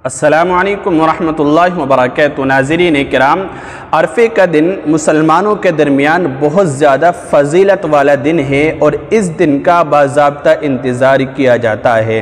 السلام علیکم ورحمۃ اللہ وبرکاتہ۔ ناظرین کرام، عرفے کا دن مسلمانوں کے درمیان بہت زیادہ فضیلت والا دن ہے اور اس دن کا باضابطہ انتظار کیا جاتا ہے۔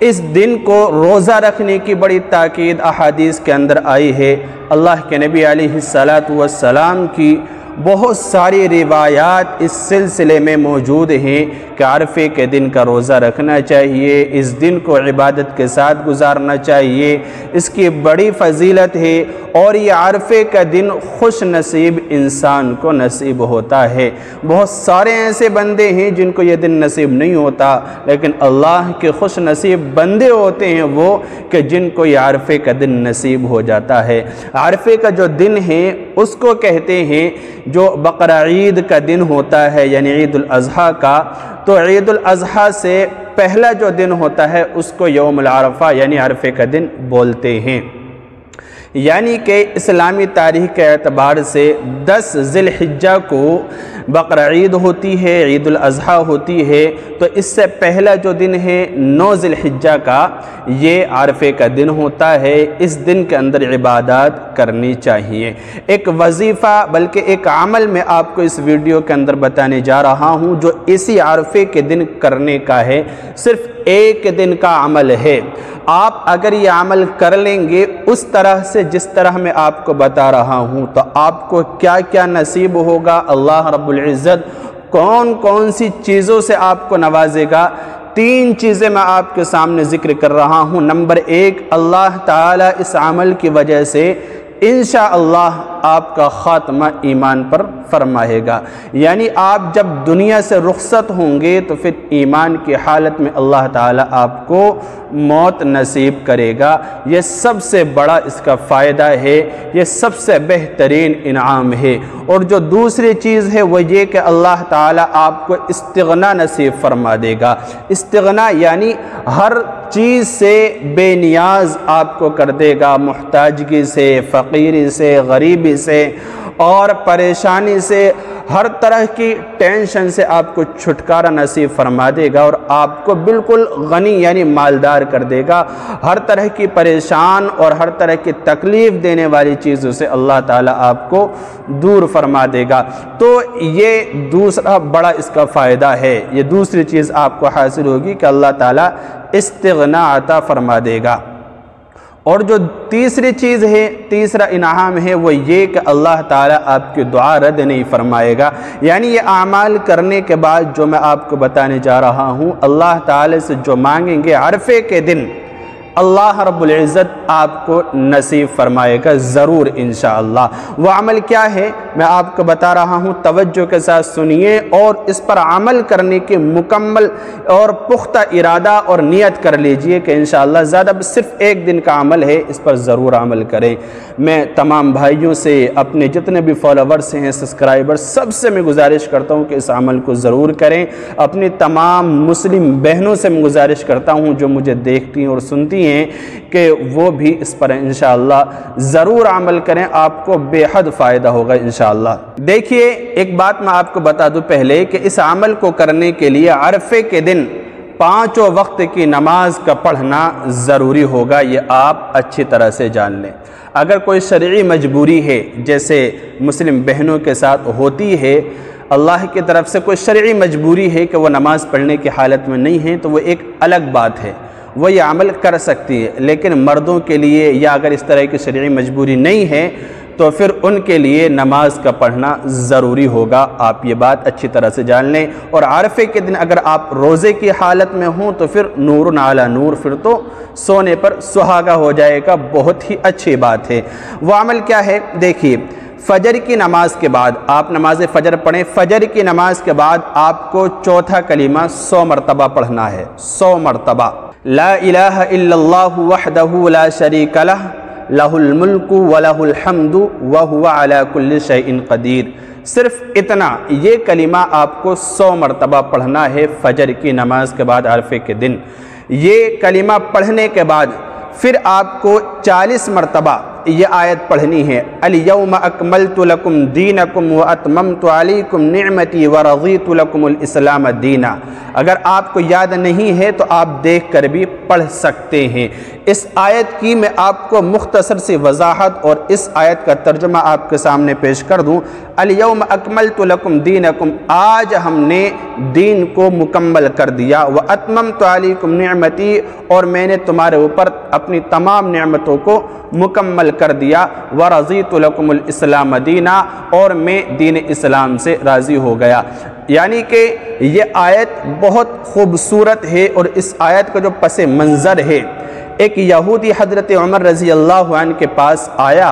اس دن کو روزہ رکھنے کی بڑی تاکید احادیث کے اندر آئی ہے۔ اللہ کے نبی علیہ السلام کی بہت ساری روایات اس سلسلے میں موجود ہیں کہ عرفے کے دن کا روزہ رکھنا چاہیے، اس دن کو عبادت کے ساتھ گزارنا چاہیے، اس کی بڑی فضیلت ہے اور یہ عرفے کا دن خوش نصیب انسان کو نصیب ہوتا ہے۔ بہت سارے ایسے بندے ہیں جن کو یہ دن نصیب نہیں ہوتا، لیکن اللہ کے خوش نصیب بندے ہوتے ہیں وہ کہ جن کو یہ عرفے کا دن نصیب ہو جاتا ہے۔ عرفے کا جو دن ہے اس کو کہتے ہیں جو بقرہ عید کا دن ہوتا ہے، یعنی عید الاضحیٰ کا، تو عید الاضحیٰ سے پہلا جو دن ہوتا ہے اس کو یوم العرفہ یعنی عرفے کا دن بولتے ہیں۔ یعنی کہ اسلامی تاریخ کے اعتبار سے 10 ذی الحجہ کو بقرہ عید ہوتی ہے، عید الاضحیٰ ہوتی ہے، تو اس سے پہلا جو دن ہے 9 ذی الحجہ کا، یہ عرفے کا دن ہوتا ہے۔ اس دن کے اندر عبادات کرنی چاہیے۔ ایک وظیفہ بلکہ ایک عمل میں آپ کو اس ویڈیو کے اندر بتانے جا رہا ہوں جو اسی عرفے کے دن کرنے کا ہے، صرف ایک دن کا عمل ہے۔ آپ اگر یہ عمل کر لیں گے اس طرح سے جس طرح میں آپ کو بتا رہا ہوں تو آپ کو کیا کیا نصیب ہوگا، اللہ رب العزت کون کون سی چیزوں سے آپ کو نوازے گا۔ 3 چیزیں میں آپ کے سامنے ذکر کر رہا ہوں۔ نمبر 1، اللہ تعالیٰ اس عمل کی وجہ سے انشاءاللہ آپ کا خاتمہ ایمان پر فرمائے گا، یعنی آپ جب دنیا سے رخصت ہوں گے تو پھر ایمان کی حالت میں اللہ تعالیٰ آپ کو موت نصیب کرے گا۔ یہ سب سے بڑا اس کا فائدہ ہے، یہ سب سے بہترین انعام ہے۔ اور جو دوسری چیز ہے وہ یہ کہ اللہ تعالیٰ آپ کو استغنا نصیب فرما دے گا۔ استغنا یعنی ہر چیز سے بے نیاز آپ کو کر دے گا، محتاجگی سے، فقیری سے، غریبی سے اور پریشانی سے، ہر طرح کی ٹینشن سے آپ کو چھٹکارا نصیب فرما دے گا اور آپ کو بالکل غنی یعنی مالدار کر دے گا۔ ہر طرح کی پریشان اور ہر طرح کی تکلیف دینے والی چیزوں سے اللہ تعالیٰ آپ کو دور فرما دے گا۔ تو یہ دوسرا بڑا اس کا فائدہ ہے، یہ دوسری چیز آپ کو حاصل ہوگی کہ اللہ تعالیٰ استغنا عطا فرما دے گا۔ اور جو تیسری چیز ہے، تیسرا انعام ہے وہ یہ کہ اللہ تعالیٰ آپ کی دعا رد نہیں فرمائے گا۔ یعنی یہ اعمال کرنے کے بعد جو میں آپ کو بتانے جا رہا ہوں، اللہ تعالیٰ سے جو مانگیں گے عرفے کے دن اللہ رب العزت آپ کو نصیب فرمائے گا ضرور انشاءاللہ۔ وہ عمل کیا ہے میں آپ کو بتا رہا ہوں، توجہ کے ساتھ سنیے اور اس پر عمل کرنے کی مکمل اور پختہ ارادہ اور نیت کر لیجئے کہ انشاءاللہ زیادہ صرف ایک دن کا عمل ہے، اس پر ضرور عمل کریں۔ میں تمام بھائیوں سے، اپنے جتنے بھی فالوورز ہیں، سبسکرائبر، سب سے میں گزارش کرتا ہوں کہ اس عمل کو ضرور کریں۔ اپنی تمام مسلم بہنوں سے میں گزارش کرتا ہوں جو مجھے دیکھتی ہیں اور سنتی ہیں کہ وہ بھی اس پر انشاءاللہ ضرور عمل کریں، آپ کو بے حد فائدہ ہوگا انشاءاللہ۔ دیکھیے ایک بات میں آپ کو بتا دوں پہلے کہ اس عمل کو کرنے کے لیے عرفے کے دن 5 وقت کی نماز کا پڑھنا ضروری ہوگا، یہ آپ اچھی طرح سے جان لیں۔ اگر کوئی شرعی مجبوری ہے جیسے مسلم بہنوں کے ساتھ ہوتی ہے، اللہ کی طرف سے کوئی شرعی مجبوری ہے کہ وہ نماز پڑھنے کی حالت میں نہیں ہیں تو وہ ایک الگ بات ہے، وہ یہ عمل کر سکتی ہے۔ لیکن مردوں کے لیے یا اگر اس طرح کی شرعی مجبوری نہیں ہے تو پھر ان کے لیے نماز کا پڑھنا ضروری ہوگا، آپ یہ بات اچھی طرح سے جان لیں۔ اور عرفے کے دن اگر آپ روزے کی حالت میں ہوں تو پھر نور علی نور، پھر تو سونے پر سہاگا ہو جائے گا، بہت ہی اچھی بات ہے۔ وہ عمل کیا ہے دیکھیے، فجر کی نماز کے بعد آپ نماز فجر پڑھیں، فجر کی نماز کے بعد آپ کو چوتھا کلمہ 100 مرتبہ پڑھنا ہے، 100 مرتبہ۔ لا الہ الا اللہ وحدہ لا شریک لہ لہ الملک ولہ الحمد وہو علی کل شیء قدیر۔ صرف اتنا یہ کلمہ آپ کو 100 مرتبہ پڑھنا ہے فجر کی نماز کے بعد عرفے کے دن۔ یہ کلمہ پڑھنے کے بعد پھر آپ کو 40 مرتبہ یہ آیت پڑھنی ہے، الیوم اکملت لکم دینکم واتممت علیکم نعمتی ورضیت لکم الاسلام دینا۔ اگر آپ کو یاد نہیں ہے تو آپ دیکھ کر بھی پڑھ سکتے ہیں۔ اس آیت کی میں آپ کو مختصر سی وضاحت اور اس آیت کا ترجمہ آپ کے سامنے پیش کر دوں۔ الیوم اکملت لکم دینکم، آج ہم نے دین کو مکمل کر دیا، واتممت علیکم نعمتی، اور میں نے تمہارے اوپر اپنی تمام نعمتوں کو مکمل کر دیا، ورضیت لکم الاسلام دینا، اور میں دین اسلام سے راضی ہو گیا۔ یعنی کہ یہ آیت بہت خوبصورت ہے، اور اس آیت کا جو پس منظر ہے، ایک یہودی حضرت عمر رضی اللہ عنہ کے پاس آیا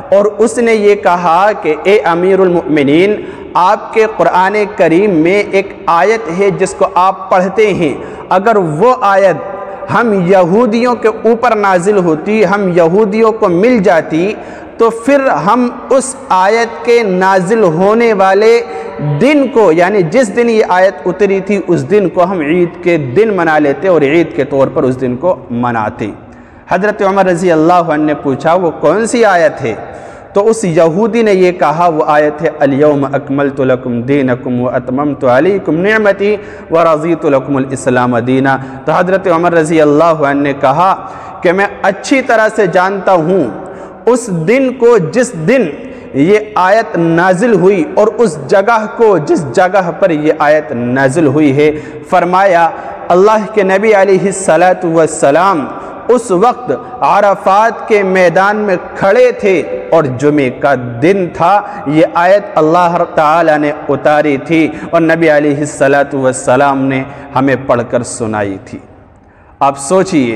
اور اس نے یہ کہا کہ اے امیر المؤمنین، آپ کے قرآن کریم میں ایک آیت ہے جس کو آپ پڑھتے ہیں، اگر وہ آیت ہم یہودیوں کے اوپر نازل ہوتی، ہم یہودیوں کو مل جاتی، تو پھر ہم اس آیت کے نازل ہونے والے دن کو، یعنی جس دن یہ آیت اتری تھی اس دن کو ہم عید کے دن منا لیتے اور عید کے طور پر اس دن کو مناتے۔ حضرت عمر رضی اللہ عنہ نے پوچھا وہ کون سی آیت ہے؟ تو اس یہودی نے یہ کہا وہ آیت ہے الیوم اکملت لکم دینکم واتممت علیکم نعمتی ورضیت لکم الاسلام دینا۔ تو حضرت عمر رضی اللہ عنہ نے کہا کہ میں اچھی طرح سے جانتا ہوں اس دن کو جس دن یہ آیت نازل ہوئی، اور اس جگہ کو جس جگہ پر یہ آیت نازل ہوئی ہے۔ فرمایا اللہ کے نبی علیہ السلام اس وقت عرفات کے میدان میں کھڑے تھے اور جمعے کا دن تھا، یہ آیت اللہ تعالی نے اتاری تھی اور نبی علیہ السلام نے ہمیں پڑھ کر سنائی تھی۔ آپ سوچئے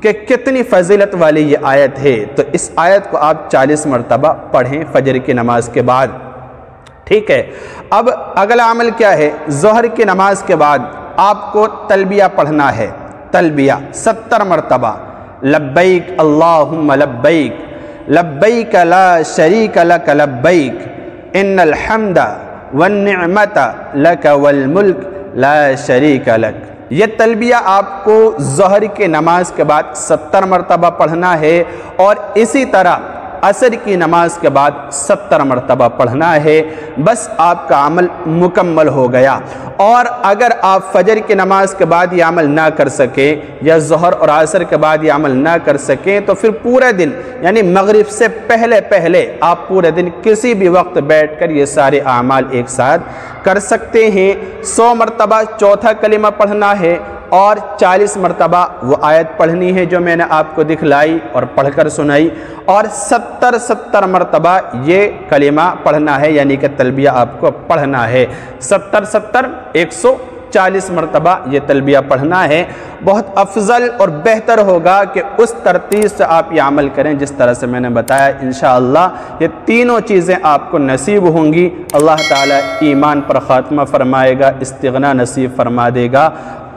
کہ کتنی فضیلت والی یہ آیت ہے۔ تو اس آیت کو آپ 40 مرتبہ پڑھیں فجر کی نماز کے بعد، ٹھیک ہے؟ اب اگلا عمل کیا ہے؟ ظہر کی نماز کے بعد آپ کو تلبیہ پڑھنا ہے، تلبیہ 70 مرتبہ، لبیک اللہم لبیک، لبیک لا شریک لک لبیک، ان الحمد والنعمت لک والملک لا شریک لک۔ یہ تلبیہ آپ کو ظہر کی نماز کے بعد 70 مرتبہ پڑھنا ہے، اور اسی طرح عصر کی نماز کے بعد 70 مرتبہ پڑھنا ہے۔ بس آپ کا عمل مکمل ہو گیا۔ اور اگر آپ فجر کی نماز کے بعد یہ عمل نہ کر سکیں یا ظہر اور عصر کے بعد یہ عمل نہ کر سکیں تو پھر پورے دن، یعنی مغرب سے پہلے آپ پورے دن کسی بھی وقت بیٹھ کر یہ سارے اعمال ایک ساتھ کر سکتے ہیں۔ 100 مرتبہ چوتھا کلمہ پڑھنا ہے، اور 40 مرتبہ وہ آیت پڑھنی ہے جو میں نے آپ کو دکھلائی اور پڑھ کر سنائی، اور 70 مرتبہ یہ کلمہ پڑھنا ہے، یعنی کہ تلبیہ آپ کو پڑھنا ہے۔ 140 مرتبہ یہ تلبیہ پڑھنا ہے۔ بہت افضل اور بہتر ہوگا کہ اس ترتیب سے آپ یہ عمل کریں جس طرح سے میں نے بتایا۔ انشاءاللہ یہ تینوں چیزیں آپ کو نصیب ہوں گی۔ اللہ تعالیٰ ایمان پر خاتمہ فرمائے گا، استغنا نصیب فرما دے گا،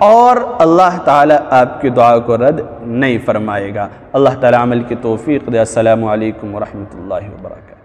اور اللہ تعالیٰ آپ کی دعا کو رد نہیں فرمائے گا۔ اللہ تعالیٰ عمل کی توفیق دے۔ السلام علیکم ورحمۃ اللہ وبرکاتہ۔